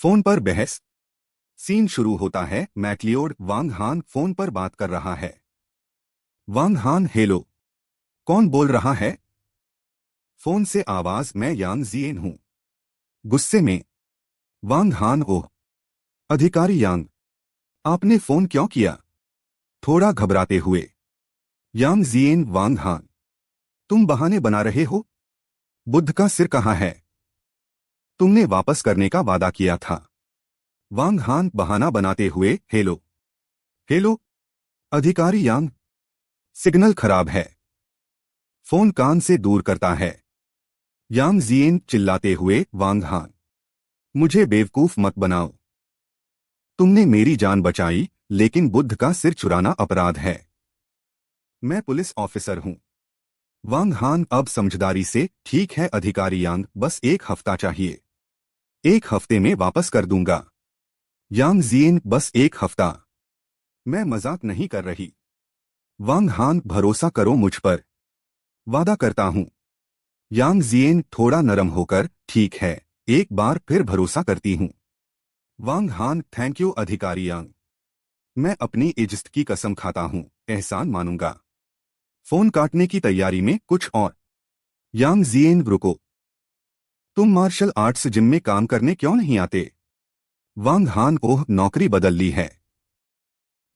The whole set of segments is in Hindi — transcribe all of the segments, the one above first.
फोन पर बहस। सीन शुरू होता है। मैक्लियोड वांग हान फोन पर बात कर रहा है। वांग हान, हेलो। कौन बोल रहा है? फोन से आवाज, मैं यांग जिएन हूं। गुस्से में वांग हान, ओह अधिकारी यांग, आपने फोन क्यों किया? थोड़ा घबराते हुए यांग जिएन, वांग हान, तुम बहाने बना रहे हो। बुद्ध का सिर कहाँ है? तुमने वापस करने का वादा किया था। वांग हान बहाना बनाते हुए, हेलो हेलो अधिकारी यांग, सिग्नल खराब है। फोन कान से दूर करता है। यांग जिएन चिल्लाते हुए, वांग हान, मुझे बेवकूफ मत बनाओ। तुमने मेरी जान बचाई, लेकिन बुद्ध का सिर चुराना अपराध है। मैं पुलिस ऑफिसर हूं। वांग हान अब समझदारी से, ठीक है अधिकारी यांग, बस 1 हफ्ता चाहिए। 1 हफ्ते में वापस कर दूंगा। यांग जिएन, बस 1 हफ्ता। मैं मजाक नहीं कर रही। वांग हान, भरोसा करो मुझ पर। वादा करता हूं। यांग जिएन थोड़ा नरम होकर, ठीक है, एक बार फिर भरोसा करती हूं। वांग हान, थैंक यू अधिकारी यांग, मैं अपनी इज्जत की कसम खाता हूं, एहसान मानूंगा। फोन काटने की तैयारी में कुछ और। यांग जिएन, रुको, तुम मार्शल आर्ट्स जिम में काम करने क्यों नहीं आते? वांग हान, ओह नौकरी बदल ली है।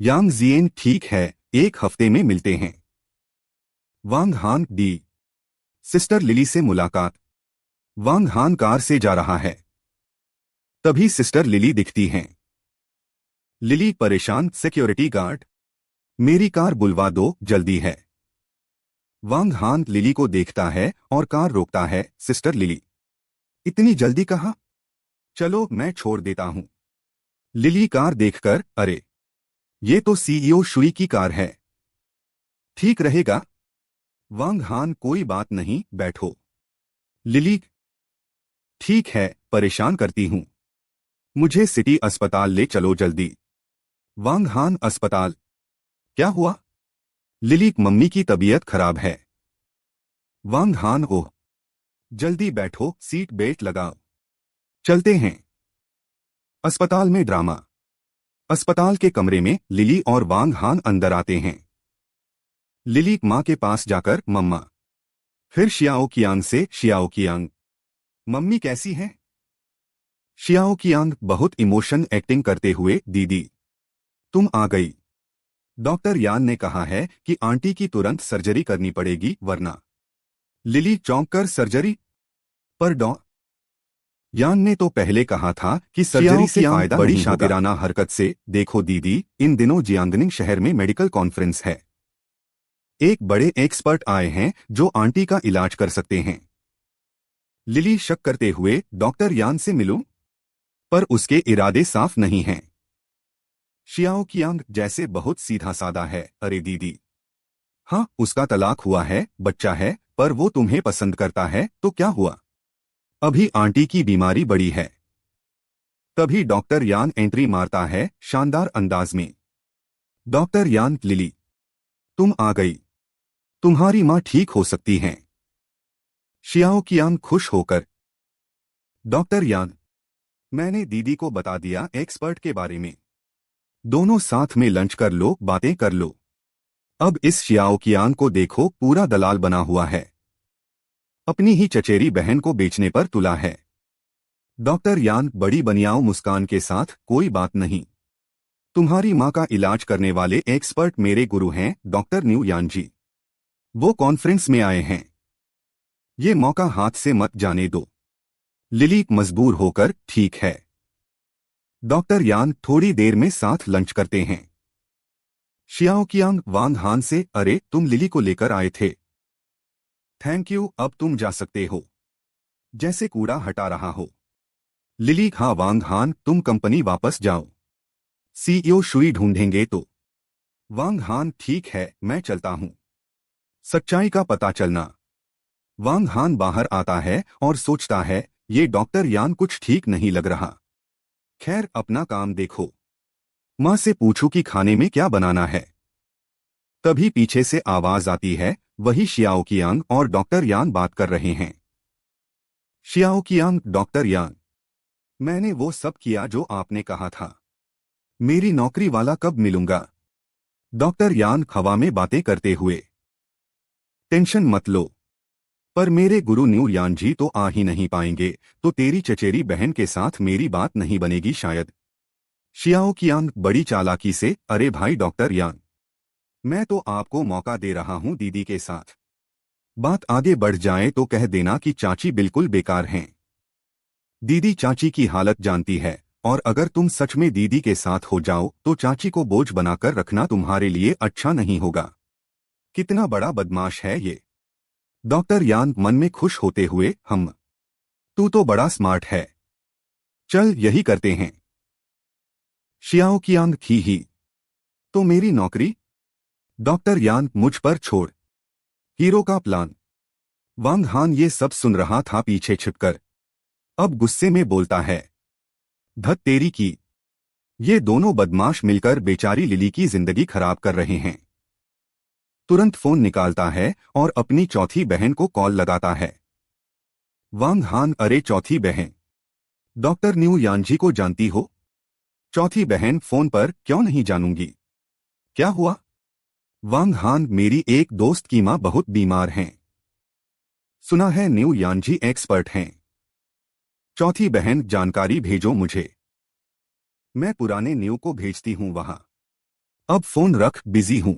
यांग जिएन, ठीक है, 1 हफ्ते में मिलते हैं। वांग हान, डी। सिस्टर लिली से मुलाकात। वांग हान कार से जा रहा है। तभी सिस्टर लिली दिखती हैं। लिली परेशान, सिक्योरिटी गार्ड, मेरी कार बुलवा दो, जल्दी है। वांग हान लिली को देखता है और कार रोकता है। सिस्टर लिली, इतनी जल्दी कहाँ? चलो मैं छोड़ देता हूं। लिली कार देखकर, अरे ये तो सीईओ शुई की कार है। ठीक रहेगा। वांग हान, कोई बात नहीं, बैठो। लिली, ठीक है, परेशान करती हूं। मुझे सिटी अस्पताल ले चलो जल्दी। वांग हान, अस्पताल? क्या हुआ? लिली, मम्मी की तबीयत खराब है। वांग हान, ओह जल्दी बैठो, सीट बेल्ट लगाओ, चलते हैं। अस्पताल में ड्रामा। अस्पताल के कमरे में लिली और वांग हान अंदर आते हैं। लिली माँ के पास जाकर, मम्मा। फिर शियाओ कियांग से, शियाओ कियांग, मम्मी कैसी हैं? शियाओ कियांग बहुत इमोशन एक्टिंग करते हुए, दीदी तुम आ गई। डॉक्टर यान ने कहा है कि आंटी की तुरंत सर्जरी करनी पड़ेगी, वरना। लिली चौंक कर, सर्जरी? पर डॉ यान ने तो पहले कहा था कि सर्जरी से फायदा बड़ी शातिराना हरकत से। देखो दीदी, इन दिनों जियांगनिंग शहर में मेडिकल कॉन्फ्रेंस है। एक बड़े एक्सपर्ट आए हैं जो आंटी का इलाज कर सकते हैं। लिली शक करते हुए, डॉक्टर यान से मिलूं? पर उसके इरादे साफ नहीं हैं। शियाओ कियांग जैसे बहुत सीधा साधा है, अरे दीदी, हाँ उसका तलाक हुआ है, बच्चा है, पर वो तुम्हें पसंद करता है तो क्या हुआ? अभी आंटी की बीमारी बड़ी है। तभी डॉक्टर यान एंट्री मारता है, शानदार अंदाज में। डॉक्टर यान, लिली तुम आ गई, तुम्हारी माँ ठीक हो सकती हैं। शियाओ कियांग खुश होकर, डॉक्टर यान, मैंने दीदी को बता दिया एक्सपर्ट के बारे में। दोनों साथ में लंच कर लो, बातें कर लो। अब इस शियाओ कियांग को देखो, पूरा दलाल बना हुआ है। अपनी ही चचेरी बहन को बेचने पर तुला है। डॉक्टर यान बड़ी बनियाओ मुस्कान के साथ, कोई बात नहीं। तुम्हारी माँ का इलाज करने वाले एक्सपर्ट मेरे गुरु हैं, डॉक्टर न्यू यान जी। वो कॉन्फ्रेंस में आए हैं। ये मौका हाथ से मत जाने दो। लिली मजबूर होकर, ठीक है। डॉक्टर यान थोड़ी देर में साथ लंच करते हैं। शियाओ कियांग वांग हान से, अरे तुम लिली को लेकर आए थे। थैंक यू, अब तुम जा सकते हो। जैसे कूड़ा हटा रहा हो। लिली, हाँ वांग हान, तुम कंपनी वापस जाओ। सीईओ शुई ढूंढेंगे तो। वांग हान, ठीक है, मैं चलता हूं। सच्चाई का पता चलना। वांग हान बाहर आता है और सोचता है, ये डॉक्टर यान कुछ ठीक नहीं लग रहा। खैर, अपना काम देखो। माँ से पूछूं कि खाने में क्या बनाना है। तभी पीछे से आवाज आती है, वही शियाओ कियांग और डॉक्टर यान बात कर रहे हैं। शियाओ कियांग, डॉक्टर यान, मैंने वो सब किया जो आपने कहा था। मेरी नौकरी वाला कब मिलूंगा? डॉक्टर यान हवा में बातें करते हुए। टेंशन मत लो। पर मेरे गुरु न्यू यान जी तो आ ही नहीं पाएंगे, तो तेरी चचेरी बहन के साथ मेरी बात नहीं बनेगी शायद। शियाओ कियांग बड़ी चालाकी से, अरे भाई डॉक्टर यान, मैं तो आपको मौका दे रहा हूं दीदी के साथ। बात आगे बढ़ जाए तो कह देना कि चाची बिल्कुल बेकार हैं। दीदी चाची की हालत जानती है, और अगर तुम सच में दीदी के साथ हो जाओ तो चाची को बोझ बनाकर रखना तुम्हारे लिए अच्छा नहीं होगा। कितना बड़ा बदमाश है ये। डॉक्टर यान मन में खुश होते हुए, हम, तू तो बड़ा स्मार्ट है। चल यही करते हैं। शियाओ कियांग ही। तो मेरी नौकरी? डॉक्टर यान मुझ पर छोड़। हीरो का प्लान। वांग हान ये सब सुन रहा था पीछे छिपकर। अब गुस्से में बोलता है, धत तेरी की, ये दोनों बदमाश मिलकर बेचारी लिली की जिंदगी खराब कर रहे हैं। तुरंत फोन निकालता है और अपनी चौथी बहन को कॉल लगाता है। वांग हान, अरे चौथी बहन, डॉक्टर न्यू यानजी को जानती हो? चौथी बहन, फोन पर, क्यों नहीं जानूंगी। क्या हुआ? वांग हान, मेरी एक दोस्त की मां बहुत बीमार हैं। सुना है न्यू यानजी एक्सपर्ट हैं। चौथी बहन, जानकारी भेजो मुझे। मैं पुराने न्यू को भेजती हूं वहां। अब फोन रख, बिजी हूं।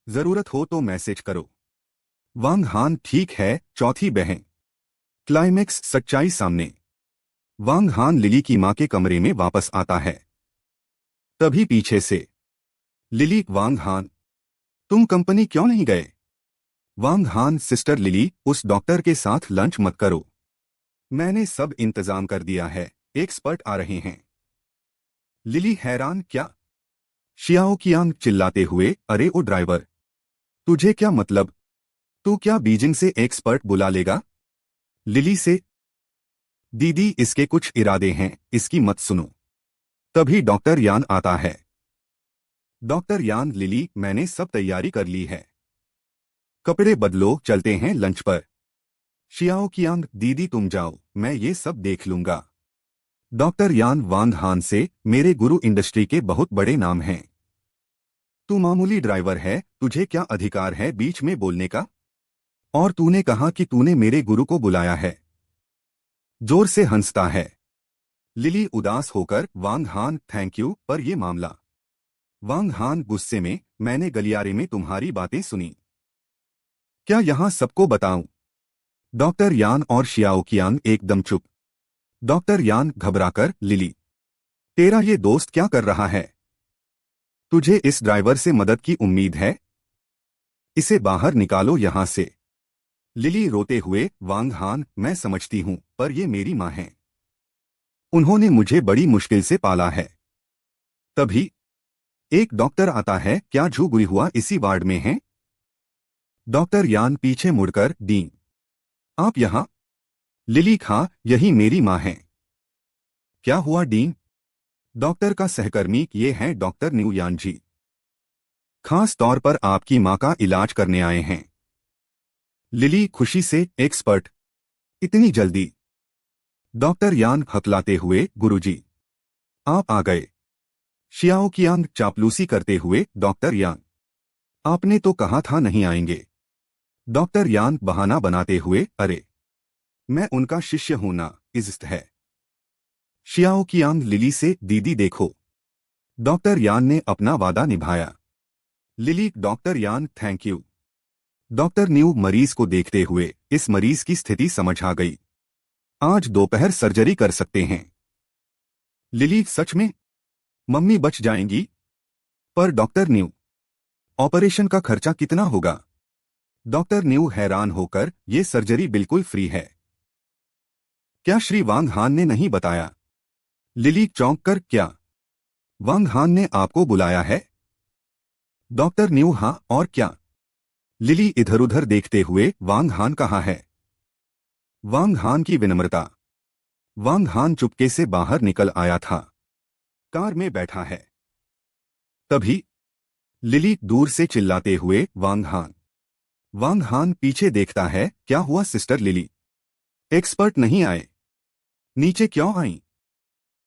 जरूरत हो तो मैसेज करो। वांग हान, ठीक है चौथी बहन। क्लाइमेक्स, सच्चाई सामने। वांग हान लिली की मां के कमरे में वापस आता है। तभी पीछे से, लिली, वांग हान, तुम कंपनी क्यों नहीं गए? वांग हान, सिस्टर लिली, उस डॉक्टर के साथ लंच मत करो। मैंने सब इंतजाम कर दिया है, एक्सपर्ट आ रहे हैं। लिली हैरान, क्या? शियाओ कियांग चिल्लाते हुए, अरे ओ ड्राइवर, तुझे क्या मतलब? तू क्या बीजिंग से एक्सपर्ट बुला लेगा? लिली से, दीदी इसके कुछ इरादे हैं, इसकी मत सुनो। तभी डॉक्टर यान आता है। डॉक्टर यान, लिली, मैंने सब तैयारी कर ली है। कपड़े बदलो, चलते हैं लंच पर। शियाओ कियांग, दीदी तुम जाओ, मैं ये सब देख लूंगा। डॉक्टर यान, वांग हान से, मेरे गुरु इंडस्ट्री के बहुत बड़े नाम हैं। तू मामूली ड्राइवर है, तुझे क्या अधिकार है बीच में बोलने का? और तूने कहा कि तूने मेरे गुरु को बुलाया है। जोर से हंसता है। लिली उदास होकर, वांग हान, थैंक यू, पर यह मामला। वांग हान गुस्से में, मैंने गलियारे में तुम्हारी बातें सुनी। क्या यहां सबको बताऊं? डॉक्टर यान और शियाओ कियांग एकदम चुप। डॉक्टर यान घबराकर, लिली, तेरा ये दोस्त क्या कर रहा है? तुझे इस ड्राइवर से मदद की उम्मीद है? इसे बाहर निकालो यहां से। लिली रोते हुए, वांग हान, मैं समझती हूं, पर ये मेरी मां है। उन्होंने मुझे बड़ी मुश्किल से पाला है। तभी एक डॉक्टर आता है, क्या झू गुई हुआ इसी वार्ड में है? डॉक्टर यान पीछे मुड़कर, डी, आप यहां? लिली, खां, यही मेरी मां है। क्या हुआ डीन? डॉक्टर का सहकर्मी, ये हैं डॉक्टर न्यू यान जी। खास तौर पर आपकी मां का इलाज करने आए हैं। लिली खुशी से, एक्सपर्ट, इतनी जल्दी? डॉक्टर यान हकलाते हुए, गुरुजी, आप आ गए। शियाओ कियांग चापलूसी करते हुए, डॉक्टर यान, आपने तो कहा था नहीं आएंगे। डॉक्टर यान बहाना बनाते हुए, अरे मैं उनका शिष्य हूं ना, इज्जत है। शियाओ कियांग लिली से, दीदी देखो, डॉक्टर यान ने अपना वादा निभाया। लिली, डॉक्टर यान, थैंक यू। डॉक्टर न्यू मरीज को देखते हुए, इस मरीज की स्थिति समझ आ गई। आज दोपहर सर्जरी कर सकते हैं। लिली, सच में? मम्मी बच जाएंगी? पर डॉक्टर न्यू, ऑपरेशन का खर्चा कितना होगा? डॉक्टर न्यू हैरान होकर, ये सर्जरी बिल्कुल फ्री है। क्या श्री वांग हान ने नहीं बताया? लिली चौंक कर, क्या वांग हान ने आपको बुलाया है? डॉक्टर न्यू, हां, और क्या? लिली इधर उधर देखते हुए, वांग हान कहाँ है? वांग हान की विनम्रता। वांग हान चुपके से बाहर निकल आया था। कार में बैठा है। तभी लिली दूर से चिल्लाते हुए, वांग हान। वांग हान पीछे देखता है, क्या हुआ सिस्टर लिली? एक्सपर्ट नहीं आए? नीचे क्यों आई?